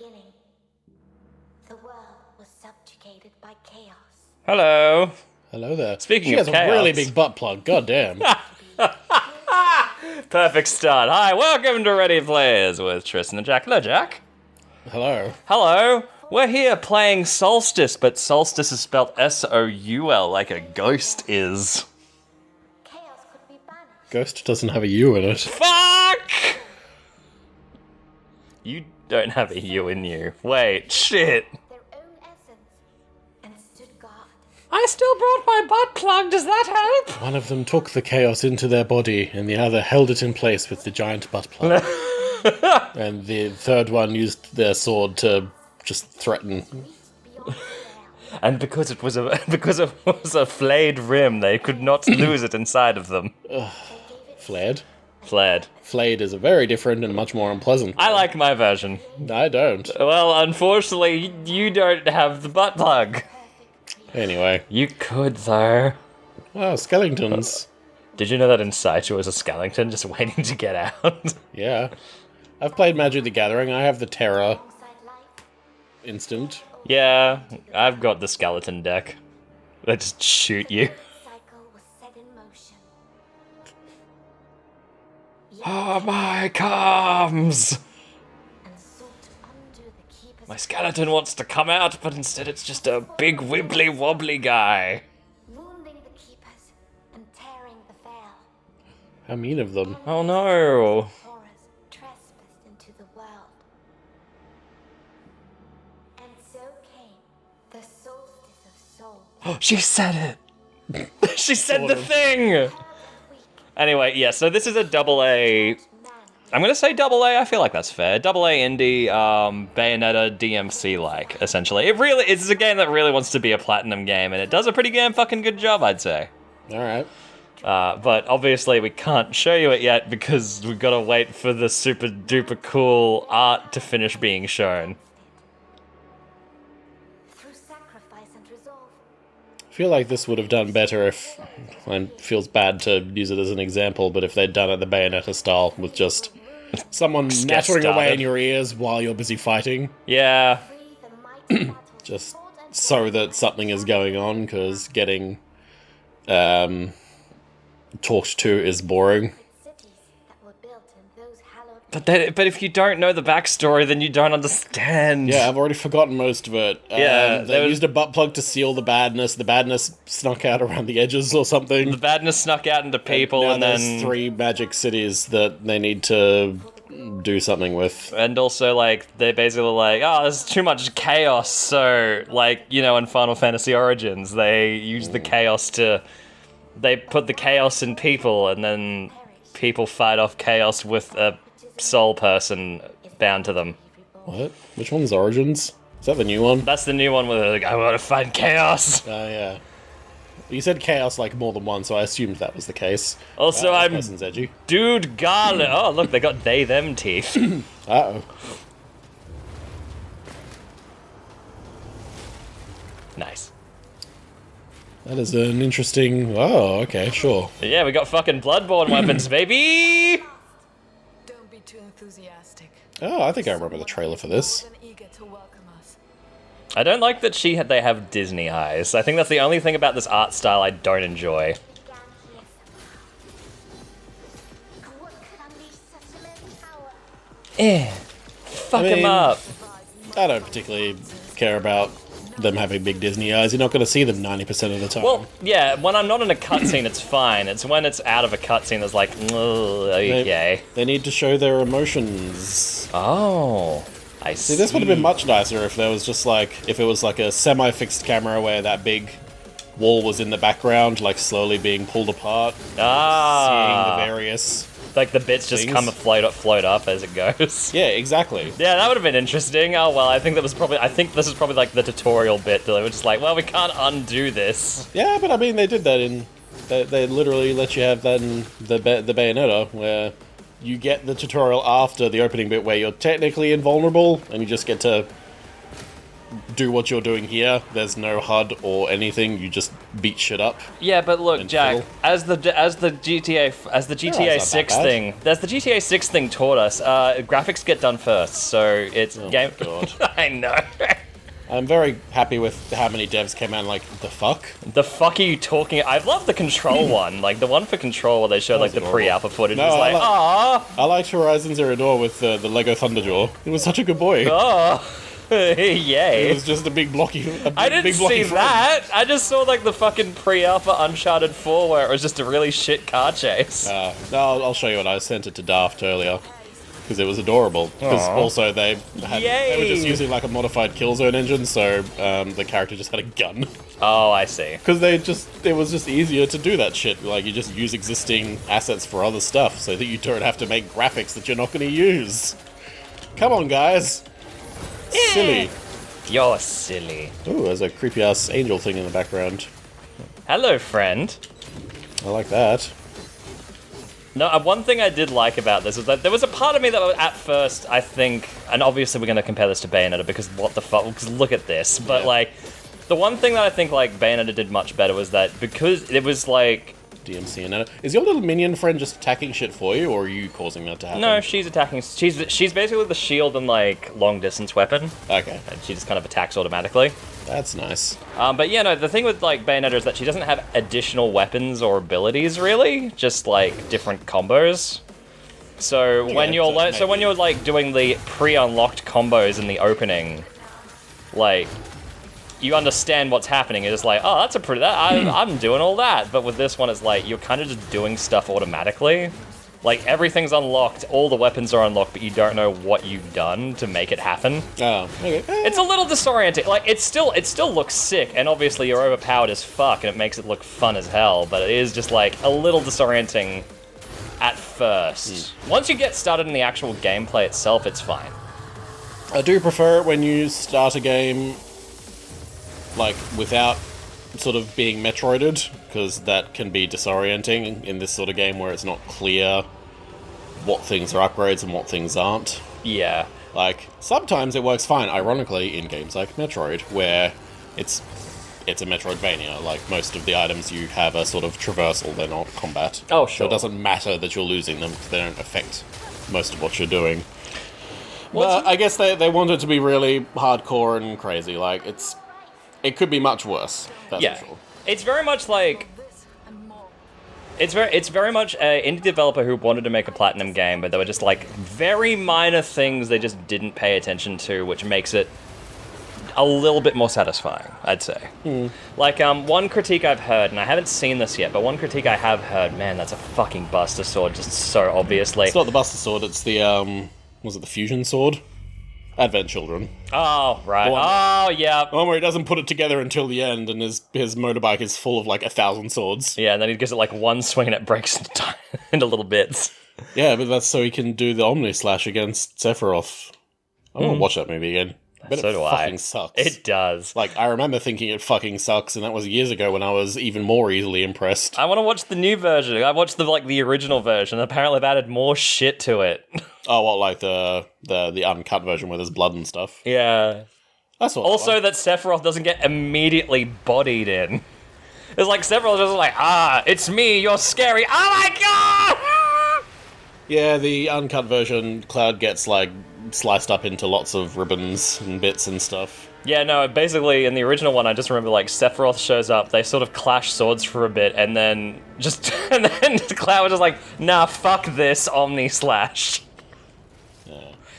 beginning, the world was subjugated by chaos. Hello. Hello there. Speaking she of has chaos. a really big butt plug. God damn. Perfect start. Hi, welcome to Ready Players with Tristan and Jack. Hello, Jack. Hello. Hello. We're here playing Soulstice, but Soulstice is spelled S-O-U-L like a ghost is. Chaos could be banished. Ghost doesn't have a U in it. Fuck! You don't have a U in you. Wait, shit. Their own essence and stood guard. I still brought my butt plug, does that help? One of them took the chaos into their body, and the other held it in place with the giant butt plug. And the third one used their sword to just threaten. Beyond the veil. And because it was a flayed rim, they could not lose it inside of them. Flared. Flayed. Flayed is a very different and much more unpleasant. I like my version. I don't. Well, unfortunately, you don't have the butt plug. Anyway. You could, though. Oh, skeletons. Did you know that inside you was a skeleton just waiting to get out? Yeah. I've played Magic the Gathering. I have the Terror Alongside life, instant. Yeah, I've got the skeleton deck. They just shoot you. the cycle was set in motion. Oh my comes! And sought to undo the keeper's My skeleton wants to come out, but instead it's just a big wibbly wobbly guy. wounding the keepers and tearing the veil. How mean of them. Oh no! Horrors trespassed into the world. And so came the solstice of soul. She said it! She said Sort the of. thing! Weak Anyway, yeah, so this is a double A. man. I'm gonna say double A, I feel like that's fair. Double A indie, Bayonetta DMC-like, essentially. It really is a game that really wants to be a platinum game, and it does a pretty damn fucking good job, I'd say. Alright. But obviously we can't show you it yet because we've gotta wait for the super duper cool art to finish being shown. Through sacrifice and resolve. I feel like this would have done better if, and it feels bad to use it as an example, but if they'd done it the Bayonetta style with just someone Get nattering away started. in your ears while you're busy fighting, Yeah, Free the mighty battle. just Sword and so that something is going on, because getting talked to is boring. cities that were built in those hallowed but if you don't know the backstory, then you don't understand. Yeah, I've already forgotten most of it. Yeah, there they was- used a butt plug to seal the badness. The badness snuck out around the edges or something. The badness snuck out into people, Now and there's then... 3 magic cities that they need to do something with. And also, like, they're basically like, oh, there's too much chaos, so, like, you know, in Final Fantasy Origins, they use the chaos to... They put the chaos in people, and then people fight off chaos with a soul person bound to them. What? Which one's Origins? Is that the new one? That's the new one where they're like, I want to find chaos! Oh, yeah. You said chaos like more than one, so I assumed that was the case. Also, This I'm person's edgy. Dude Garland. Oh, look, they got they-them teeth. Uh-oh. Nice. That is an interesting... Oh, okay, sure. Yeah, we got fucking Bloodborne weapons, baby! Don't be too enthusiastic. Oh, I think I remember the trailer for this. More than eager to welcome us. I don't like that they have Disney eyes. I think that's the only thing about this art style I don't enjoy. What could unleash such immense power? Fuck I him mean- up. I don't particularly care about them having big Disney eyes. You're not going to see them 90% of the time. Well, yeah, when I'm not in a cutscene, it's fine. It's when it's out of a cutscene that's like, ugh, okay. They need to show their emotions. Oh, I see. See, this would have been much nicer if there was just like, if it was like a semi-fixed camera where that big wall was in the background, like slowly being pulled apart, seeing Ah, the various... like the bits just things. come and float up as it goes. Yeah, exactly. Yeah, that would have been interesting. Oh well, I think this is probably like the tutorial bit that they were just like, well, we can't undo this. Yeah, but I mean, they did that in... They literally let you have that in the Bayonetta, where you get the tutorial after the opening bit where you're technically invulnerable, and you just get to do what you're doing here. There's no HUD or anything. You just beat shit up. Yeah, but look, And Jack, fiddle. as the GTA not 6 that bad. thing, as the GTA 6 thing taught us, graphics get done first, so it's game. God. I know. I'm very happy with how many devs came out and like, the fuck? The fuck are you talking? I love the Control one, like the one for Control where they showed like was the adorable. pre-alpha footage. No, was I like, like- ah, I liked Horizon Zero Dawn with the Lego Thunderjaw. It was such a good boy. oh, It yay. was just a big blocky. I didn't see that. I just saw like the fucking pre-alpha Uncharted 4 where it was just a really shit car chase. No, I'll show you what I sent it to Daft earlier. Because it was adorable. Because Aw. also they were just Yay. using like a modified Killzone engine, so the character just had a gun. Oh, I see. Because it was just easier to do that shit. Like you just use existing assets for other stuff, so that you don't have to make graphics that you're not going to use. Come on, guys. Silly. You're silly. Ooh, there's a creepy ass angel thing in the background. Hello, friend. I like that. No, one thing I did like about this is that there was a part of me that at first, I think, and obviously we're going to compare this to Bayonetta because what the fuck, because look at this, but Yeah. like, the one thing that I think like Bayonetta did much better was that because it was like, DMC and is your little minion friend just attacking shit for you, or are you causing that to happen? no, she's attacking, she's basically the shield and like long distance weapon, Okay, and she just kind of attacks automatically. that's nice. But yeah, no, the thing with like Bayonetta is that she doesn't have additional weapons or abilities really, just like different combos. So when you're when you're like doing the pre-unlocked combos in the opening, like you understand what's happening. It's like, oh, that's a pretty. I'm doing all that. But with this one, it's like you're kind of just doing stuff automatically. Like everything's unlocked, all the weapons are unlocked, but you don't know what you've done to make it happen. Oh, okay. It's a little disorienting. Like it still looks sick, and obviously you're overpowered as fuck, and it makes it look fun as hell. But it is just like a little disorienting at first. Once you get started in the actual gameplay itself, it's fine. I do prefer it when you start a game, like, without sort of being Metroided, because that can be disorienting in this sort of game where it's not clear what things are upgrades and what things aren't. Yeah. Like, sometimes it works fine, ironically, in games like Metroid, where it's a Metroidvania. Like, most of the items you have are sort of traversal, they're not combat. Oh, So sure. it doesn't matter that you're losing them, because they don't affect most of what you're doing. Well, But I guess they want it to be really hardcore and crazy. Like, it could be much worse, that's yeah. for sure. It's very much like This and more. it's very much an indie developer who wanted to make a platinum game, but there were just like very minor things they just didn't pay attention to, which makes it a little bit more satisfying, I'd say. Like one critique I've heard, and I haven't seen this yet, but one critique I have heard, man, that's a fucking Buster Sword, just so obviously. It's not the Buster Sword, it's the, was it the Fusion Sword? Advent Children. Oh, right. one- Oh, yeah. The one where he doesn't put it together until the end, and his motorbike is full of, like, 1,000 swords. Yeah, and then he gives it like one swing and it breaks into little bits. Yeah, but that's so he can do the Omni Slash against Sephiroth. I want to watch that movie again. But So it do I. fucking sucks. It does. Like, I remember thinking it fucking sucks, and that was years ago when I was even more easily impressed. I want to watch the new version. I watched the original version. Apparently, they've added more shit to it. Oh, what, like the uncut version where there's blood and stuff? Yeah. That's what. Also, that Sephiroth doesn't get immediately bodied in. It's like Sephiroth just like, it's me, you're scary. Oh my god! Yeah, the uncut version, Cloud gets, like, sliced up into lots of ribbons and bits and stuff. Yeah, no, basically, in the original one, I just remember, like, Sephiroth shows up, they sort of clash swords for a bit, and then and then Cloud was just like, nah, fuck this, Omni Slash.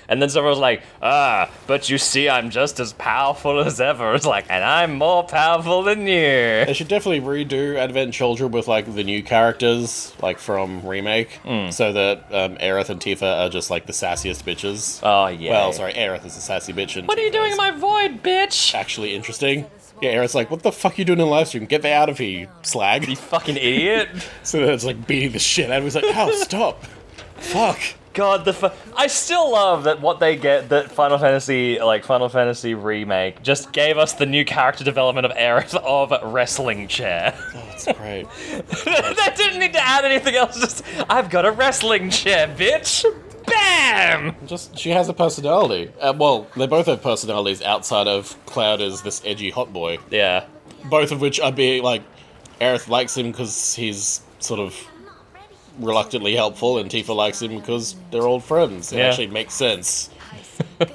And then Sephiroth's like, but you see, I'm just as powerful as ever. It's like, and I'm more powerful than you. They should definitely redo Advent Children with, like, the new characters, like, from Remake, so that Aerith and Tifa are just, like, the sassiest bitches. Oh, yeah. Well, sorry, Aerith is a sassy bitch, and What are you Tifa doing is in my void, bitch? actually interesting. Yeah, Aerith's like, what the fuck are you doing in the live stream? Get the out of here, you slag. You fucking idiot. So then it's, like, beating the shit out of him. He's like, ow, stop. Fuck. God, I still love that what they get, that Final Fantasy Remake just gave us the new character development of Aerith of wrestling chair. Oh, it's great. They didn't need to add anything else, just, I've got a wrestling chair, bitch. BAM! Just, she has a personality. Well, they both have personalities outside of Cloud as this edgy hot boy. Yeah. Both of which are being, like, Aerith likes him because he's sort of reluctantly helpful, and Tifa likes him because they're old friends. It Yeah. actually makes sense.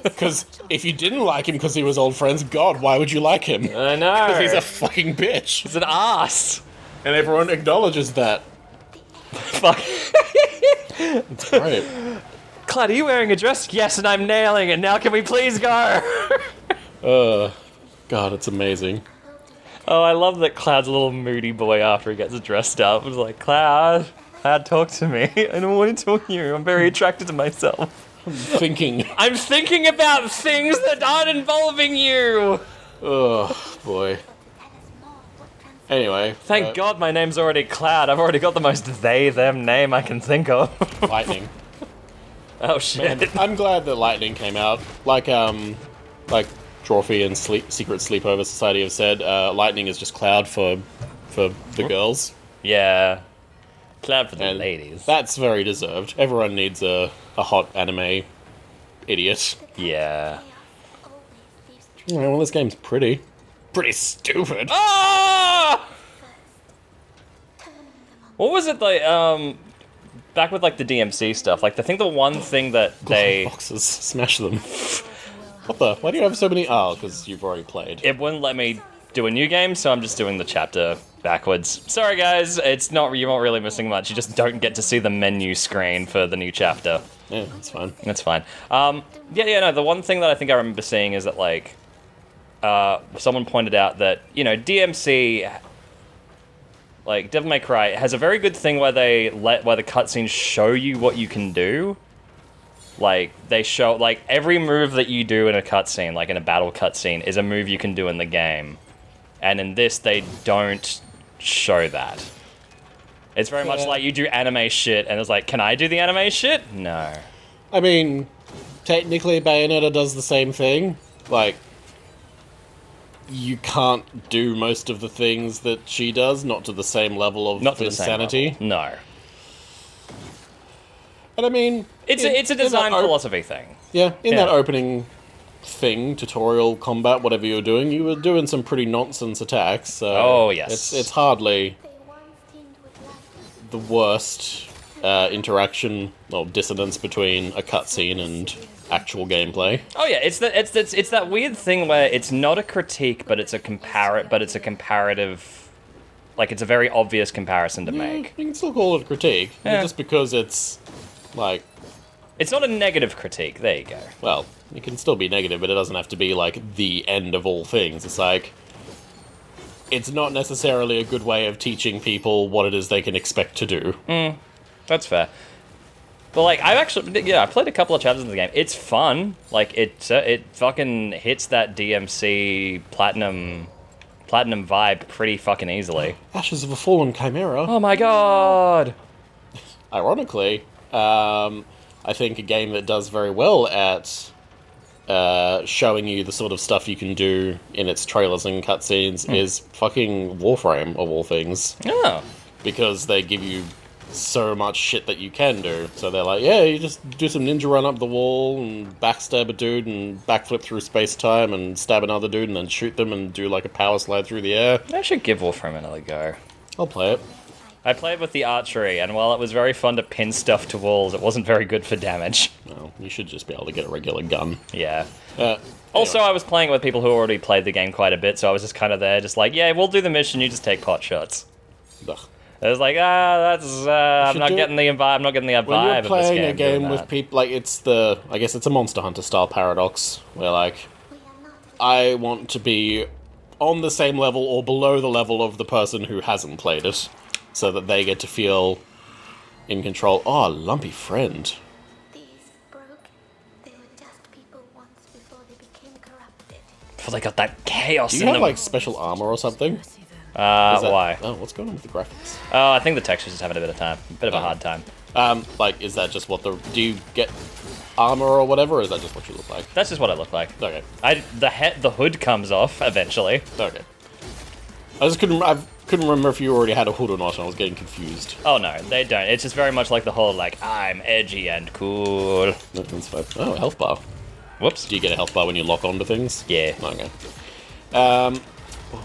Because if you didn't like him because he was old friends, God, why would you like him? I know. Because he's a fucking bitch. He's an ass. And everyone acknowledges that. Fuck. It's great. Cloud, are you wearing a dress? Yes, and I'm nailing it. Now can we please go? God, it's amazing. Oh, I love that Cloud's a little moody boy after he gets dressed up. It's like, Cloud, talk to me. I don't want to talk to you. I'm very attracted to myself. Thinking. I'm thinking about things that aren't involving you. Oh, boy. Anyway. Thank God my name's already Cloud. I've already got the most they-them name I can think of. Lightning. Oh, shit. Man, I'm glad that Lightning came out. Like Drawfee and Secret Sleepover Society have said, Lightning is just Cloud for the girls. Yeah. Cloud for the And ladies. that's very deserved. Everyone needs a hot anime idiot. Yeah. Yeah, well, this game's pretty stupid. Ah! What was it like, back with, like, the DMC stuff, like, I think the one thing that they... Boxes, smash them. What the? Why do you have so many? Oh, because you've already played. It wouldn't let me do a new game, so I'm just doing the chapter backwards. Sorry, guys, it's not, you aren't really missing much. You just don't get to see the menu screen for the new chapter. Yeah, that's fine. That's fine. No, the one thing that I think I remember seeing is that, like, someone pointed out that, you know, DMC, like, Devil May Cry, has a very good thing where the cutscenes show you what you can do. Like, they show, like, every move that you do in a cutscene, like in a battle cutscene, is a move you can do in the game. And in this, they don't show that. It's very much like you do anime shit, and it's like, can I do the anime shit? No. I mean, technically Bayonetta does the same thing. Like, you can't do most of the things that she does, not to the same level of Not to the same insanity. level. No. And I mean... It's a design philosophy thing. Yeah, in Yeah. that opening thing, tutorial, combat, whatever you were doing, you were doing some pretty nonsense attacks. So Oh, yes. It's hardly They once teamed with life. the worst interaction or dissonance between a cutscene and actual gameplay. Oh yeah, it's that weird thing where it's not a critique, but it's a comparative, like it's a very obvious comparison to make. You can still call it a critique, Yeah. just because it's like, It's not a negative critique. There you go. well, it can still be negative, but it doesn't have to be like the end of all things. It's like, it's not necessarily a good way of teaching people what it is they can expect to do. That's fair. But like, I played a couple of chapters of the game. It's fun. Like it fucking hits that DMC platinum vibe pretty fucking easily. Ashes of a Fallen Chimera. Oh my god. Ironically, I think a game that does very well at showing you the sort of stuff you can do in its trailers and cutscenes is fucking Warframe, of all things. Oh. Because they give you so much shit that you can do. So they're like, yeah, you just do some ninja run up the wall and backstab a dude and backflip through space-time and stab another dude and then shoot them and do like a power slide through the air. I should give Warframe another go. I'll play it. I played with the archery, and while it was very fun to pin stuff to walls, it wasn't very good for damage. Well, you should just be able to get a regular gun. Yeah. Also, Also, I was playing with people who already played the game quite a bit, so I was just kind of there, just like, yeah, we'll do the mission, you just take pot shots. ugh. It was like, I'm not getting the vibe. I'm not getting the vibe When you're of this playing game. a game doing with that. people, like, I guess it's a Monster Hunter style paradox, where, like, I want to be on the same level or below the level of the person who hasn't played it, so that they get to feel in control. Oh, lumpy friend. These broke. They were just people once before they became corrupted. Before they got that chaos Do in you have, them. like, special armor or something? Is that- Why? Oh, what's going on with the graphics? Oh, I think the texture's just having a bit of a hard time. Like, is that just do you get armor or whatever, or is that just what you look like? That's just what I look like. Okay. The hood comes off eventually. Okay. I just couldn't. couldn't remember if you already had a hood or not, and I was getting confused. Oh no, they don't. It's just very much like the whole, like, I'm edgy and cool. That's fine. Oh, a health bar. Whoops. Do you get a health bar when you lock onto things? Yeah. Okay.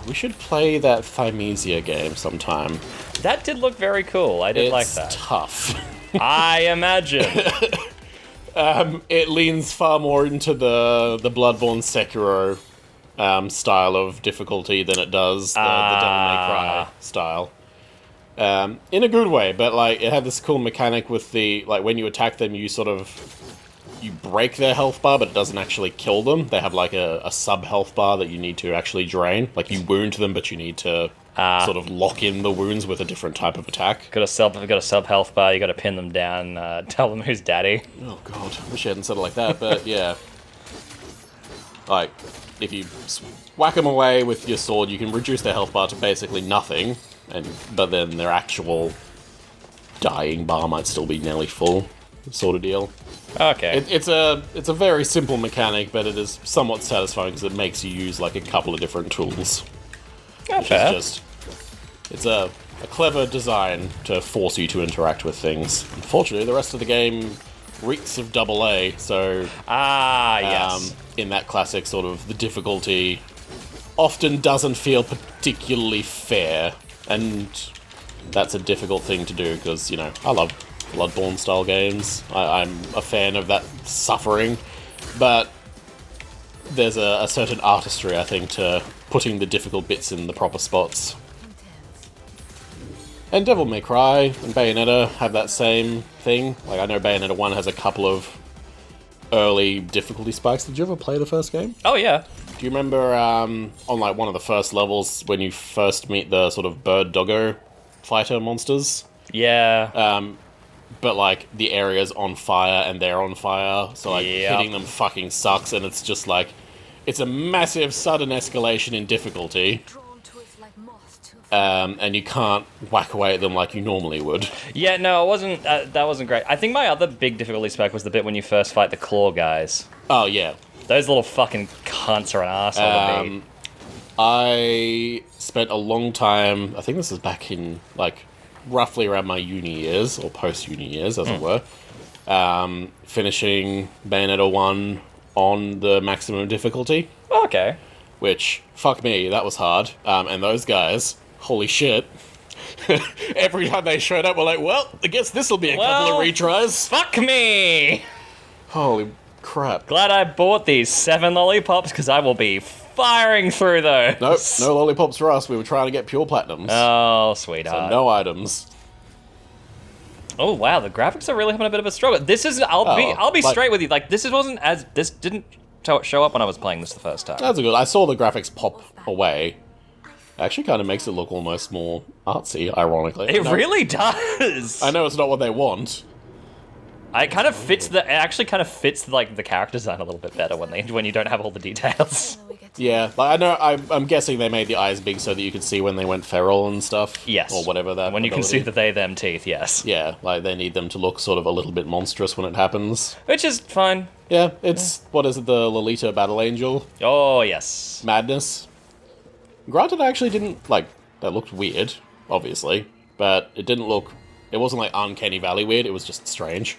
We should play that Thymesia game sometime. That did look very cool. I did like that. It's tough. I imagine. It leans far more into the Bloodborne Sekiro style of difficulty than it does the Devil May Cry style. In a good way, but like it had this cool mechanic with the like when you attack them, you break their health bar, but it doesn't actually kill them. They have like a sub health bar that you need to actually drain. Like you wound them, but you need to sort of lock in the wounds with a different type of attack. Got a sub health bar. You got to pin them down. Tell them who's daddy. Oh god, wish I hadn't said it like that, but yeah. Like, if you whack them away with your sword, you can reduce their health bar to basically nothing, but then their actual dying bar might still be nearly full, sort of deal. Okay. It's a very simple mechanic, but it is somewhat satisfying because it makes you use like a couple of different tools. Okay. It's a clever design to force you to interact with things. Unfortunately, the rest of the game reeks of AA, so yes. In that classic sort of the difficulty often doesn't feel particularly fair, and that's a difficult thing to do because, you know, I love Bloodborne style games. I'm a fan of that suffering, but there's a certain artistry, I think, to putting the difficult bits in the proper spots. And Devil May Cry and Bayonetta have that same thing. Like, I know Bayonetta 1 has a couple of early difficulty spikes. Did you ever play the first game? Oh, yeah. Do you remember on, like, one of the first levels when you first meet the sort of bird doggo fighter monsters? Yeah. But, like, the area's on fire and they're on fire, so, like, hitting them fucking sucks, and it's just, like, it's a massive sudden escalation in difficulty. And you can't whack away at them like you normally would. Yeah, no, it wasn't. That wasn't great. I think my other big difficulty spike was the bit when you first fight the claw guys. Oh, yeah. Those little fucking cunts are an arsehole to beat. I spent a long time, I think this is back in, like, roughly around my uni years, or post-uni years, as it were, finishing Bayonetta 1 on the maximum difficulty. Okay. Which, fuck me, that was hard. And those guys, holy shit. Every time they showed up, we're like, well, I guess this'll be a couple of retries. Fuck me! Holy crap. Glad I bought these 7 lollipops, because I will be firing through those. Nope, no lollipops for us. We were trying to get pure platinums. Oh, So sweetheart. no items. Oh wow, the graphics are really having a bit of a struggle. This is I'll be straight with you. Like this didn't show up when I was playing this the first time. That's good. I saw the graphics pop away. It actually kind of makes it look almost more artsy, ironically. It really does. I know it's not what they want. It actually kind of fits like the character design a little bit better when you don't have all the details. Yeah, like, I know. I'm guessing they made the eyes big so that you could see when they went feral and stuff. Yes. Or whatever that. When you can see the they/them teeth, yes. Yeah, like they need them to look sort of a little bit monstrous when it happens. Which is fine. Yeah, it's what is it? The Lolita Battle Angel Oh yes. madness. Granted, I actually didn't like. That looked weird, obviously, but it didn't look. It wasn't like Uncanny Valley weird. It was just strange.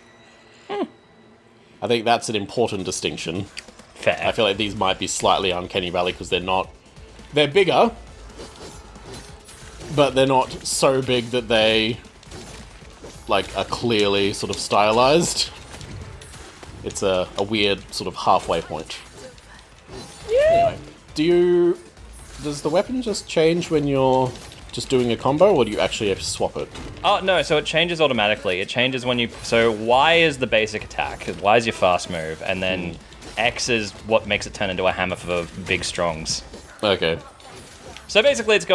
I think that's an important distinction. Fair. I feel like these might be slightly Uncanny Valley because they're not... They're bigger, but they're not so big that they, like, are clearly sort of stylized. It's a weird sort of halfway point. Yeah. Anyway, does the weapon just change when you're just doing a combo, or do you actually have to swap it? Oh, no, so it changes automatically. It changes when you... So Y is the basic attack. Y is your fast move, and then X is what makes it turn into a hammer for big strongs. Okay. So basically it's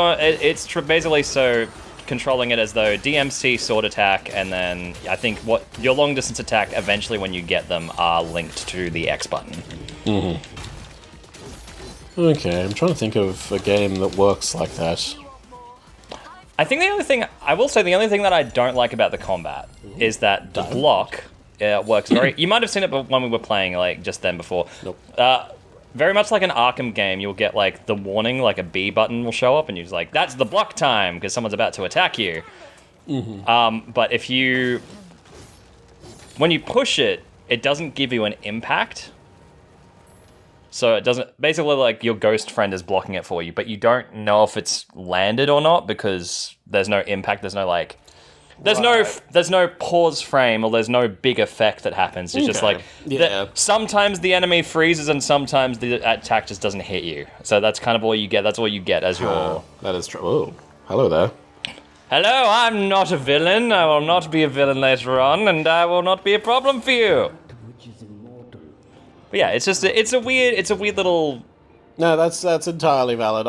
basically so controlling it as though DMC sword attack, and then I think what your long distance attack eventually when you get them are linked to the X button. Mm-hmm. Okay, I'm trying to think of a game that works like that. I think the only thing that I don't like about the combat is that the block works very... You might have seen it when we were playing, like, just then before. Nope. very much like an Arkham game, you'll get like the warning, like a B button will show up, and you're just like, that's the block time because someone's about to attack you. But when you push it, it doesn't give you an impact. So it doesn't, basically like your ghost friend is blocking it for you, but you don't know if it's landed or not because there's no impact, there's no like, there's no pause frame or there's no big effect that happens. It's just like, sometimes the enemy freezes and sometimes the attack just doesn't hit you. So that's kind of all you get, that's all you get as your... That is true. Oh, hello there. Hello, I'm not a villain, I will not be a villain later on, and I will not be a problem for you. But yeah, it's just it's a weird little. No, that's entirely valid.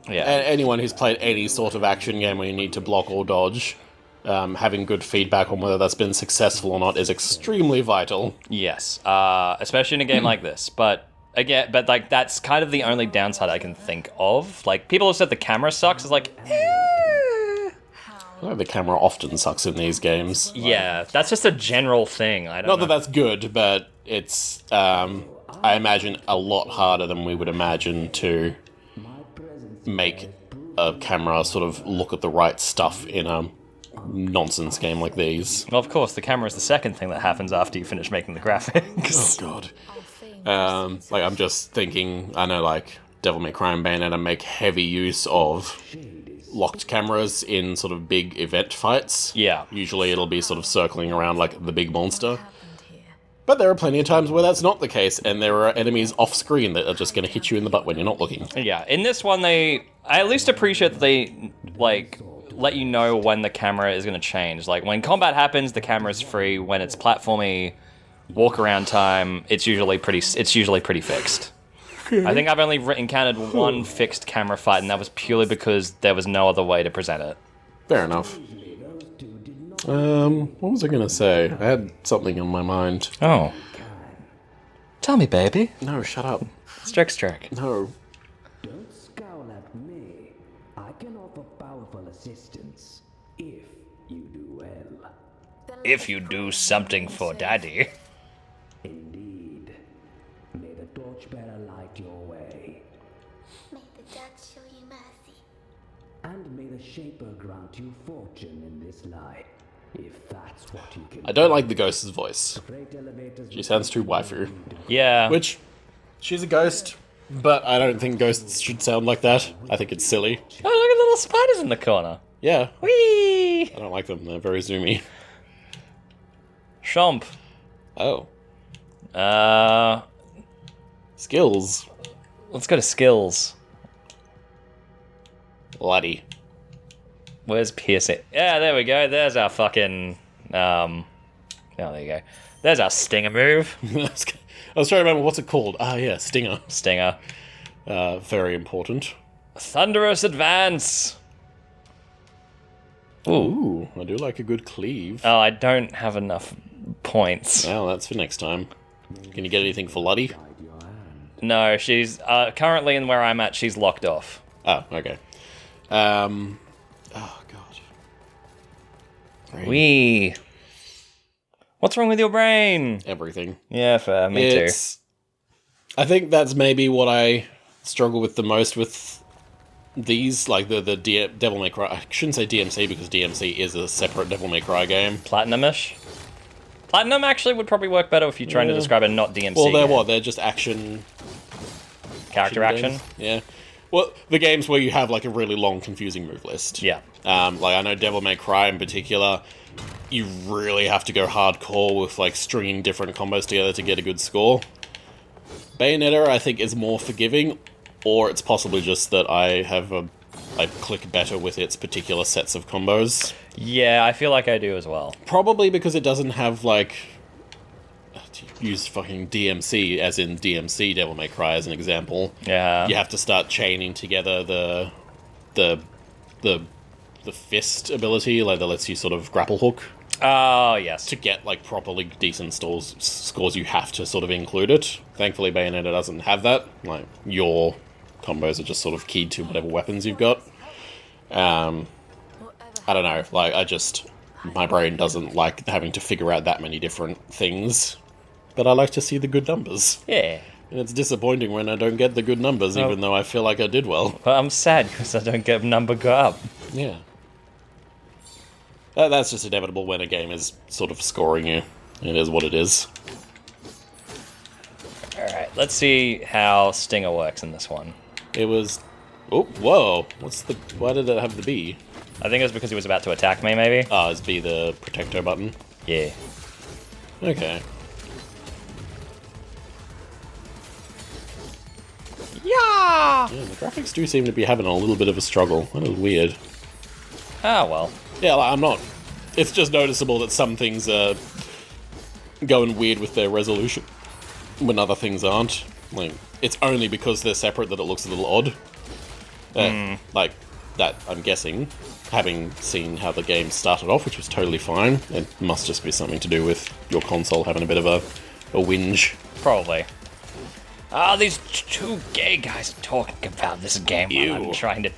Anyone who's played any sort of action game where you need to block or dodge, having good feedback on whether that's been successful or not is extremely vital. Yes, especially in a game like this. But again, like that's kind of the only downside I can think of. Like people have said the camera sucks. It's like. I know the camera often sucks in these games. Yeah, that's just a general thing. I don't know. Not that that's good, but it's, I imagine, a lot harder than we would imagine to make a camera sort of look at the right stuff in a nonsense game like these. Well, of course, the camera is the second thing that happens after you finish making the graphics. Oh, God. Like, I'm just thinking, I know, like, Devil May Cry and Bayonetta make heavy use of locked cameras in sort of big event fights. Yeah. Usually it'll be sort of circling around like the big monster. But there are plenty of times where that's not the case, and there are enemies off-screen that are just going to hit you in the butt when you're not looking. Yeah, in this one, I at least appreciate that they, like, let you know when the camera is going to change. Like, when combat happens, the camera's free. When it's platformy, walk-around time, it's usually pretty fixed. I think I've only encountered one fixed camera fight, and that was purely because there was no other way to present it. Fair enough. What was I going to say? I had something in my mind. Oh. Tell me, baby. No, shut up. Stroke. No. Don't scowl at me. I can offer powerful assistance if you do well. If you do something for daddy. Indeed. May the torchbearer light your way. May the judge show you mercy. And may the shaper grant you fortune in this life. If that's what you can. I don't like the ghost's voice. Freight elevators She sounds too waifu. Yeah. Which, she's a ghost, but I don't think ghosts should sound like that. I think it's silly. Oh, look at little spiders in the corner. Yeah. Whee! I don't like them. They're very zoomy. Chomp. Oh. Skills. Let's go to skills. Laddie. Where's piercing? Yeah, there we go. There's our fucking, oh, there you go. There's our stinger move. I was trying to remember what's it called. Ah, yeah, Stinger. Stinger. Very important. Thunderous advance. Ooh, I do like a good cleave. Oh, I don't have enough points. Well, that's for next time. Can you get anything for Luddy? No, she's, currently in where I'm at, she's locked off. Oh, okay. Oh, God. Wee. What's wrong with your brain? Everything. Yeah, fair. Me too. I think that's maybe what I struggle with the most with these, like the Devil May Cry. I shouldn't say DMC because DMC is a separate Devil May Cry game. Platinum-ish? Platinum actually would probably work better if you're trying to describe a not DMC Well, they're game. what? They're just action... Character action? games? Yeah. Well, the games where you have, like, a really long, confusing move list. Yeah. Like, I know Devil May Cry in particular, you really have to go hardcore with, like, stringing different combos together to get a good score. Bayonetta, I think, is more forgiving, or it's possibly just that I click better with its particular sets of combos. Yeah, I feel like I do as well. Probably because it doesn't have, like... to use fucking DMC, as in DMC Devil May Cry as an example. Yeah. You have to start chaining together the fist ability, like that lets you sort of grapple hook. Oh, yes. To get, like, properly decent scores, you have to sort of include it. Thankfully, Bayonetta doesn't have that. Like, your combos are just sort of keyed to whatever weapons you've got. I don't know, like, my brain doesn't like having to figure out that many different things. But I like to see the good numbers. Yeah. And it's disappointing when I don't get the good numbers, even though I feel like I did well. But I'm sad because I don't get number go up. Yeah. That's just inevitable when a game is sort of scoring you. It is what it is. Alright, let's see how Stinger works in this one. It was... Oh, whoa. Why did it have the B? I think it was because he was about to attack me, maybe? Ah, is B the protector button? Yeah. Okay. Yeah! Yeah, the graphics do seem to be having a little bit of a struggle. That is weird. Ah, well. Yeah, like, I'm not... It's just noticeable that some things are going weird with their resolution when other things aren't. Like, it's only because they're separate that it looks a little odd. Like, that, I'm guessing, having seen how the game started off, which was totally fine, it must just be something to do with your console having a bit of a whinge. Probably. These two gay guys are talking about this game while I'm Ew. trying to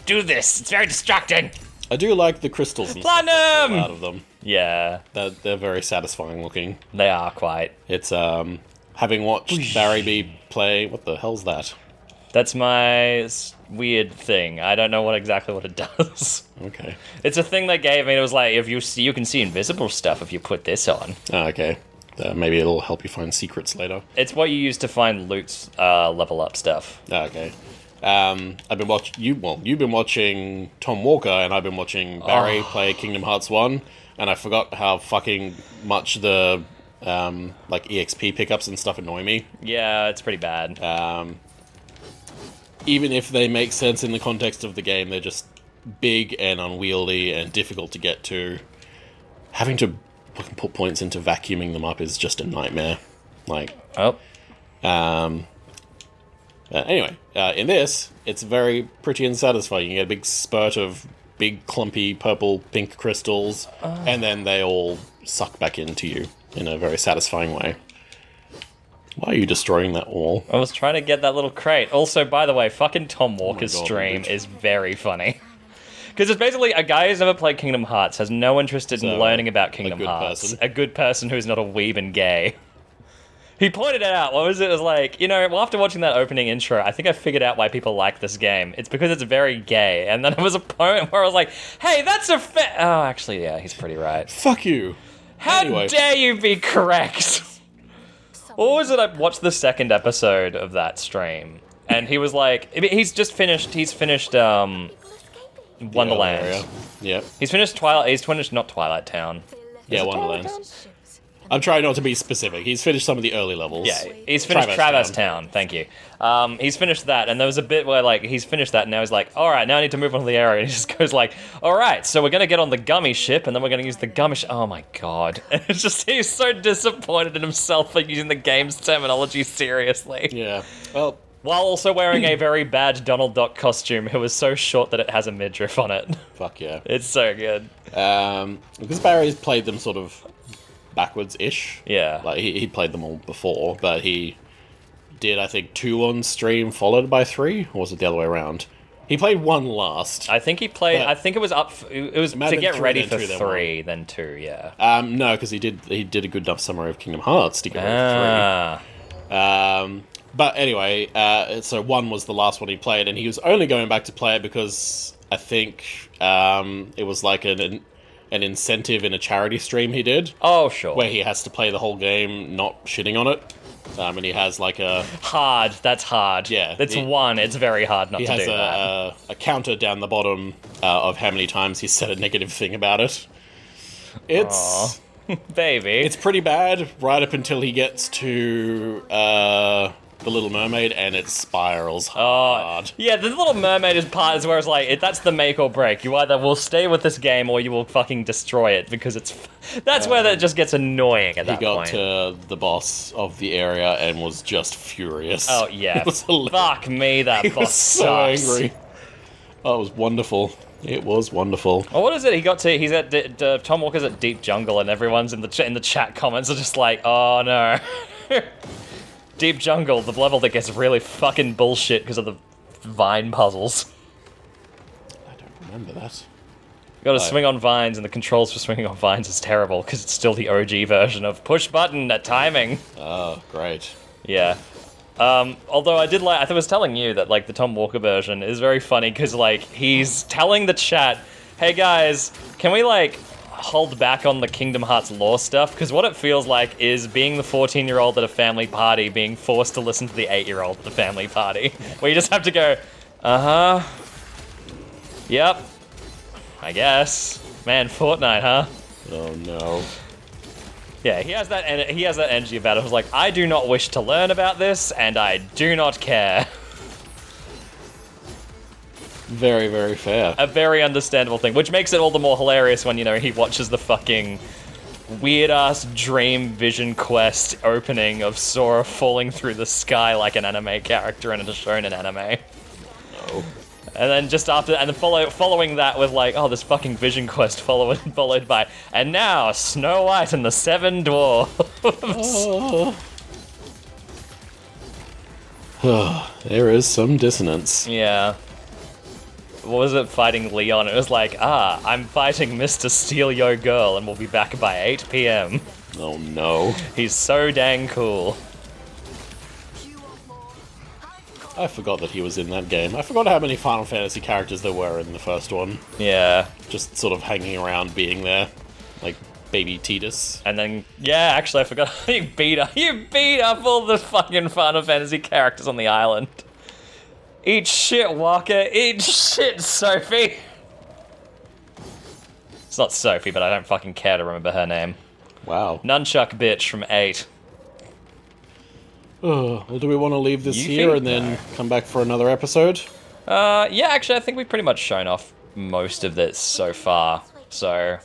do this. It's very distracting. I do like the crystals and stuff that Platinum! fall out of them. Yeah, They're very satisfying looking. they are quite. It's, having watched Barry B play... What the hell's that? That's my weird thing. I don't know exactly what it does. Okay. It's a thing they gave me. It was like, if you can see invisible stuff if you put this on. Ah, okay. Maybe it'll help you find secrets later. It's what you use to find loot's level up stuff. Ah, okay. I've been watching... You've been watching Tom Walker, and I've been watching Barry play Kingdom Hearts 1, and I forgot how fucking much the, like, EXP pickups and stuff annoy me. Yeah, it's pretty bad. Even if they make sense in the context of the game, they're just big and unwieldy and difficult to get to. Having to put points into vacuuming them up is just a nightmare. Like, Oh, anyway, in this, it's very pretty and satisfying. You get a big spurt of big, clumpy, purple, pink crystals, and then they all suck back into you in a very satisfying way. Why are you destroying that wall? I was trying to get that little crate. Also, by the way, fucking Tom Walker's God, stream dude. is very funny. Because it's basically a guy who's never played Kingdom Hearts, has no interest in So, learning about Kingdom good Hearts. person. A good person who's not a weeb and gay. He pointed it out. What was it? It was like, well, after watching that opening intro, I think I figured out why people like this game. It's because it's very gay. And then there was a point where I was like, hey, that's a Oh, actually, yeah, he's pretty right. Fuck you! How Anyway. dare you be correct? Or was it I watched the second episode of that stream, and he was like, he's finished Wonderland. Area. Yep. He's finished Twilight, he's finished not Twilight Town. Yeah, Wonderland. I'm trying not to be specific. He's finished some of the early levels. Yeah, he's finished Traverse Traverse Town, thank you. He's finished that, and there was a bit where, like, he's finished that, and now he's like, alright, now I need to move on to the area, and he just goes like, alright, so we're gonna get on the gummy ship, and then we're gonna use the gummy oh my god. It's just, he's so disappointed in himself for using the game's terminology seriously. Yeah. Well, While also wearing a very bad Donald Duck costume, who is so short that it has a midriff on it. fuck yeah. It's so good. Because Barry's played them sort of backwards-ish. Yeah. Like, he played them all before, but he did, I think, 2 on stream followed by 3? Or was it the other way around? He played 1 last. I think he played. But- I think it was up. It was might to have been get 3, ready then for 2, then 3, 1. then 2. Yeah. No, because he did a good enough summary of Kingdom Hearts to get ready Ah. for 3. But anyway, so 1 was the last one he played, and he was only going back to play it because I think it was like an incentive in a charity stream he did, Oh sure. where he has to play the whole game not shitting on it. And he has like a Hard. That's hard. Yeah, It's he- 1. It's very hard not he to has do that. a counter down the bottom of how many times he said a negative thing about it. It's Baby. it's pretty bad right up until he gets to the Little Mermaid, and it spirals hard. Yeah, the Little Mermaid is part is where it's like that's the make or break. You either will stay with this game or you will fucking destroy it because that's where that just gets annoying at He that got point. to the boss of the area and was just furious. Oh yeah. It was hilarious. Fuck me, that He boss was so sucks. angry. Oh, it was wonderful. It was wonderful. Oh, what is it? He's at Tom Walker's at Deep Jungle, and everyone's in the chat comments are just like, oh no. Deep Jungle, the level that gets really fucking bullshit because of the vine puzzles. I don't remember that. You gotta swing on vines, and the controls for swinging on vines is terrible because it's still the OG version of push button at timing. Oh, great. Yeah. Although I was telling you that like the Tom Walker version is very funny because like he's telling the chat, "Hey guys, can we like hold back on the Kingdom Hearts lore stuff?" Because what it feels like is being the 14-year-old at a family party being forced to listen to the 8-year-old at a family party, where you just have to go, yep, I guess. Man, Fortnite, huh? Oh no. Yeah, he has that energy about it. It was like, I do not wish to learn about this, and I do not care. Very, very fair. A very understandable thing, which makes it all the more hilarious when, you know, he watches the fucking weird-ass Dream Vision Quest opening of Sora falling through the sky like an anime character in a shonen anime. No. And then just after, and then following that with like, oh, this fucking Vision Quest followed by, and now Snow White and the Seven Dwarfs. There is some dissonance. Yeah. What was it, fighting Leon? It was like, I'm fighting Mr. Steal Yo Girl and we'll be back by 8 p.m. Oh no. He's so dang cool. I forgot that he was in that game. I forgot how many Final Fantasy characters there were in the first one. Yeah. Just sort of hanging around, being there. Like baby Tidus. And then, yeah, actually I forgot, you beat up all the fucking Final Fantasy characters on the island. Eat shit, Walker. Eat shit, Sophie. It's not Sophie, but I don't fucking care to remember her name. Wow. Nunchuck bitch from 8. Well, do we want to leave this You here think and then so? come back for another episode? Yeah, actually, I think we've pretty much shown off most of this so far. So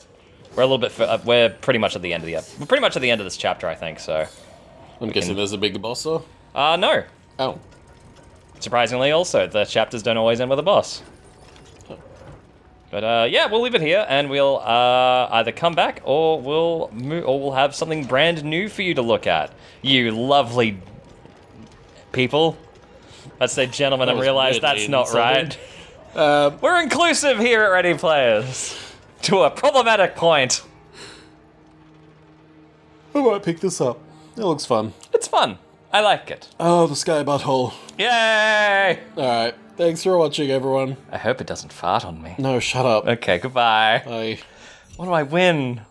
we're a little bit. We're pretty much at the end of we're pretty much at the end of this chapter, I think. So. I'm guessing there's a big boss, though? No. Oh. Surprisingly, also the chapters don't always end with a boss. But yeah, we'll leave it here, and we'll either come back or we'll have something brand new for you to look at. You lovely people. Let's say gentlemen and realize that's not right. We're inclusive here at Ready Players. To a problematic point. I might pick this up. It looks fun. It's fun. I like it. Oh, the sky butthole. Yay! Alright, thanks for watching, everyone. I hope it doesn't fart on me. No, shut up. Okay, goodbye. Bye. What do I win?